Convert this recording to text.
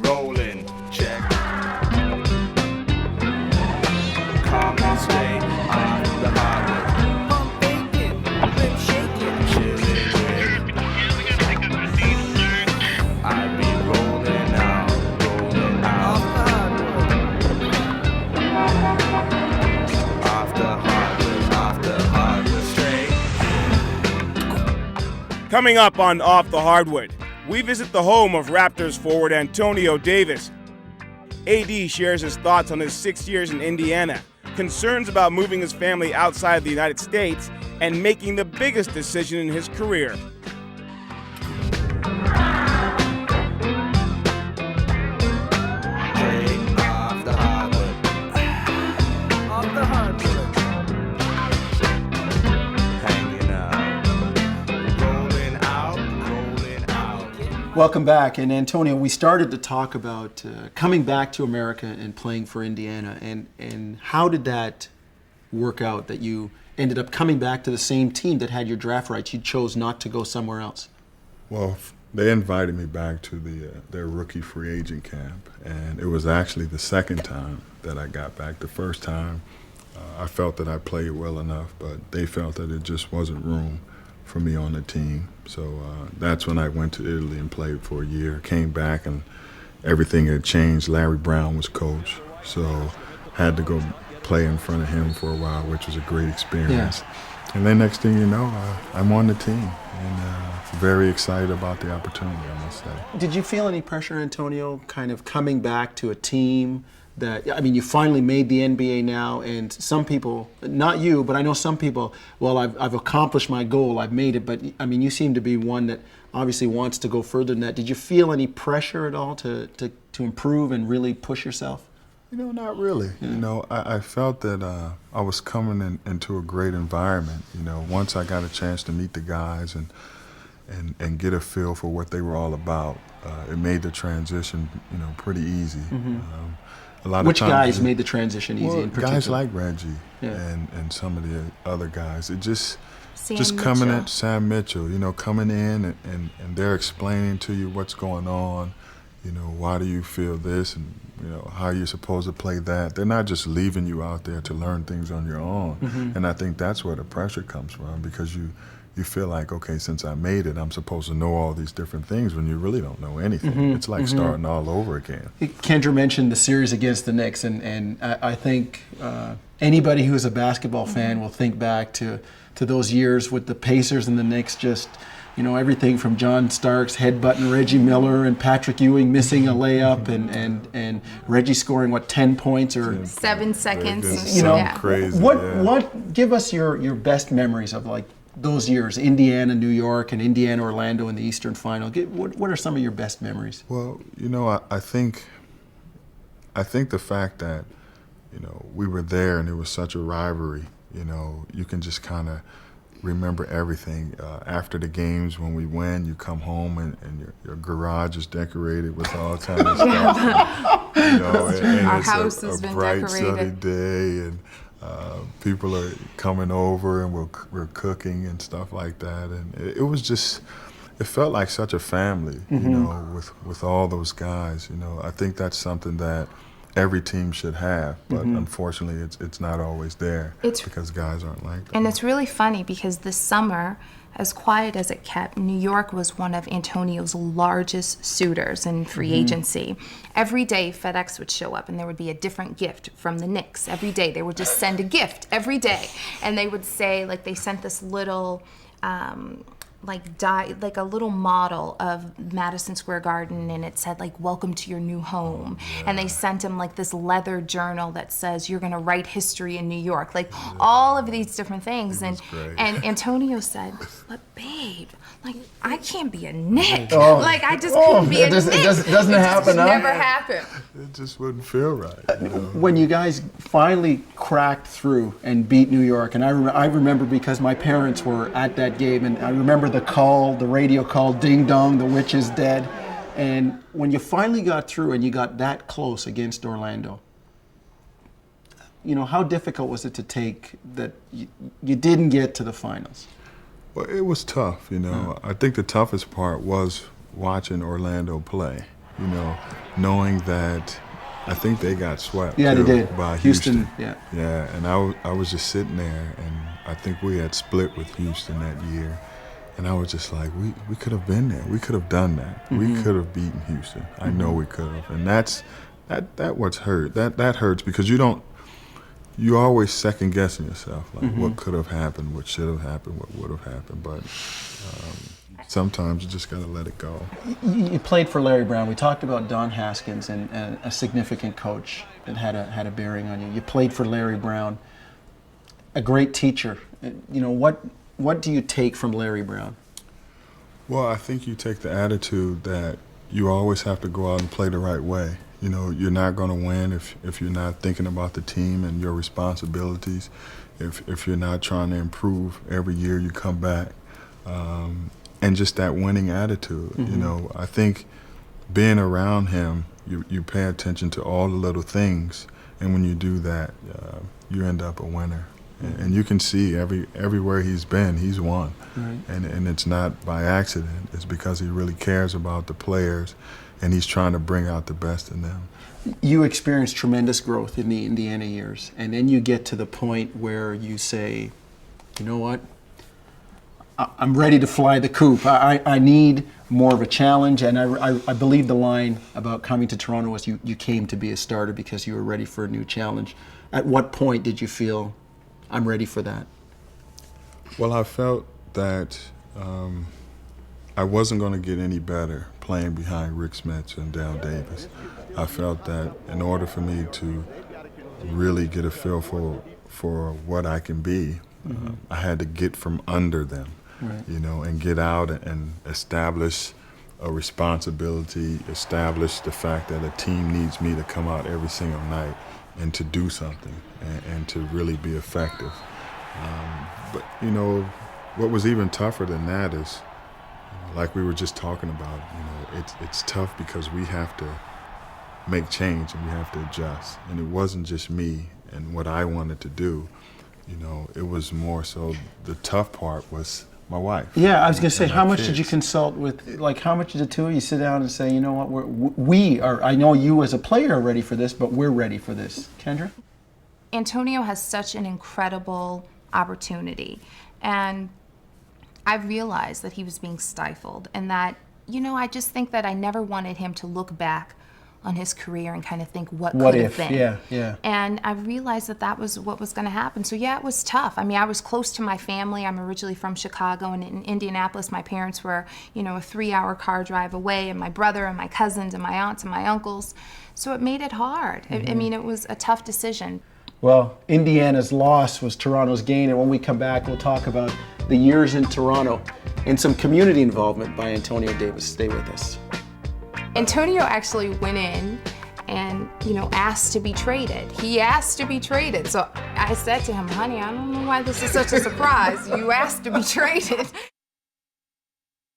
rolling, check. Come and stay on the hardwood. Pump bacon, rib shaking, chilling with. I be rolling out off the hardwood, straight. Coming up on Off the Hardwood, we visit the home of Raptors forward Antonio Davis. AD shares his thoughts on his 6 years in Indiana, concerns about moving his family outside the United States, and making the biggest decision in his career. Welcome back. And Antonio, we started to talk about coming back to America and playing for Indiana. And how did that work out that you ended up coming back to the same team that had your draft rights? You chose not to go somewhere else. Well, they invited me back to their rookie free agent camp. And it was actually the second time that I got back. The first time, I felt that I played well enough, but they felt that it just wasn't room for me on the team. So that's when I went to Italy and played for a year. Came back and everything had changed. Larry Brown was coach, so had to go play in front of him for a while, which was a great experience. Yeah. And then next thing you know, I'm on the team and very excited about the opportunity, I must say. Did you feel any pressure, Antonio, kind of coming back to a team that, I mean, you finally made the NBA now, and some people, not you, but I know some people, well, I've accomplished my goal, I've made it, but I mean, you seem to be one that obviously wants to go further than that. Did you feel any pressure at all to improve and really push yourself? You know, not really. Yeah. You know, I felt that I was coming into a great environment. You know, once I got a chance to meet the guys and get a feel for what they were all about, it made the transition, you know, pretty easy. Mm-hmm. Which guys made the transition easy in particular? Guys like Reggie and some of the other guys. It just coming at Sam Mitchell, you know, coming in and they're explaining to you what's going on, you know, why do you feel this and, you know, how you're supposed to play that. They're not just leaving you out there to learn things on your own. Mm-hmm. And I think that's where the pressure comes from, because you feel like, okay, since I made it, I'm supposed to know all these different things when you really don't know anything. Mm-hmm. It's like starting all over again. Kendra mentioned the series against the Knicks, and I think anybody who's a basketball fan will think back to those years with the Pacers and the Knicks, just, you know, everything from John Starks headbutting Reggie Miller and Patrick Ewing missing a layup and Reggie scoring, 10 points or 7 seconds. You know, crazy. What give us your best memories of like those years, Indiana, New York, and Indiana, Orlando in the Eastern Final? What are some of your best memories? Well, you know, I think the fact that, you know, we were there and it was such a rivalry, you know, you can just kind of remember everything. After the games, when we win, you come home and your garage is decorated with all kinds of stuff. And, you know, and our it's house has been bright, decorated. sunny day, and people are coming over and we're cooking and stuff like that. And it was just, it felt like such a family, you know, with all those guys. You know, I think that's something that every team should have, but unfortunately it's not always there because guys aren't like that. And it's really funny because this summer, as quiet as it kept, New York was one of Antonio's largest suitors in free agency. Every day FedEx would show up and there would be a different gift from the Knicks. Every day they would just send a gift every day, and they would say, like, they sent this little like a little model of Madison Square Garden, and it said like, welcome to your new home. And they sent him like this leather journal that says you're gonna write history in New York, like all of these different things. And Antonio said, but babe, like I can't be a Knick. Like I just couldn't be a Knick. It doesn't happen. Never happened. It just wouldn't feel right. You know? When you guys finally cracked through and beat New York, and I remember because my parents were at that game, and I remember the radio call, ding dong, the witch is dead. And when you finally got through and you got that close against Orlando, you know, how difficult was it to take that you didn't get to the finals? Well, it was tough, you know. I think the toughest part was watching Orlando play. you know, knowing that I think they got swept Yeah, too, they did. by Houston, Houston. yeah. Yeah, and I was just sitting there, and I think we had split with Houston that year. And I was just like, we could have been there. We could have done that. We could have beaten Houston. I know we could have. And that what's hurt. That hurts because you always second guessing yourself, like what could have happened, what should have happened, what would have happened. But sometimes you just gotta let it go. You played for Larry Brown. We talked about Don Haskins and a significant coach that had a bearing on you. You played for Larry Brown, a great teacher. You know, what do you take from Larry Brown? Well, I think you take the attitude that you always have to go out and play the right way. You know, you're not going to win if you're not thinking about the team and your responsibilities, if you're not trying to improve every year you come back, and just that winning attitude. You know, I think being around him, you pay attention to all the little things, and when you do that, you end up a winner. And you can see everywhere he's been, he's won. Right. And it's not by accident. It's because he really cares about the players, and he's trying to bring out the best in them. You experienced tremendous growth in the Indiana years, and then you get to the point where you say, you know what, I'm ready to fly the coop. I need more of a challenge, and I believe the line about coming to Toronto was you came to be a starter because you were ready for a new challenge. At what point did you feel, I'm ready for that? Well, I felt that I wasn't going to get any better playing behind Rick Smits and Dale Davis. I felt that in order for me to really get a feel for what I can be, I had to get from under them, you know, and get out and establish a responsibility, establish the fact that a team needs me to come out every single night and to do something and to really be effective. But, you know, what was even tougher than that is, like we were just talking about, you know, it's tough because we have to make change and we have to adjust. And it wasn't just me and what I wanted to do, you know, it was more so the tough part was my wife. Yeah, I was going to say, how much kids. did you consult with, like, how much did the two of you sit down and say, you know what, we are, I know you as a player are ready for this, but we're ready for this. Kendra? Antonio has such an incredible opportunity, and I realized that he was being stifled, and that, you know, I just think that I never wanted him to look back on his career and kind of think what could have been. Yeah. And I realized that that was what was going to happen. So yeah, it was tough. I mean, I was close to my family. I'm originally from Chicago, and in Indianapolis, my parents were, you know, a 3-hour car drive away, and my brother and my cousins and my aunts and my uncles. So it made it hard. I mean, it was a tough decision. Well, Indiana's loss was Toronto's gain, and when we come back, we'll talk about the years in Toronto and some community involvement by Antonio Davis. Stay with us. Antonio actually went in and, you know, asked to be traded. He asked to be traded. So I said to him, honey, I don't know why this is such a surprise. You asked to be traded.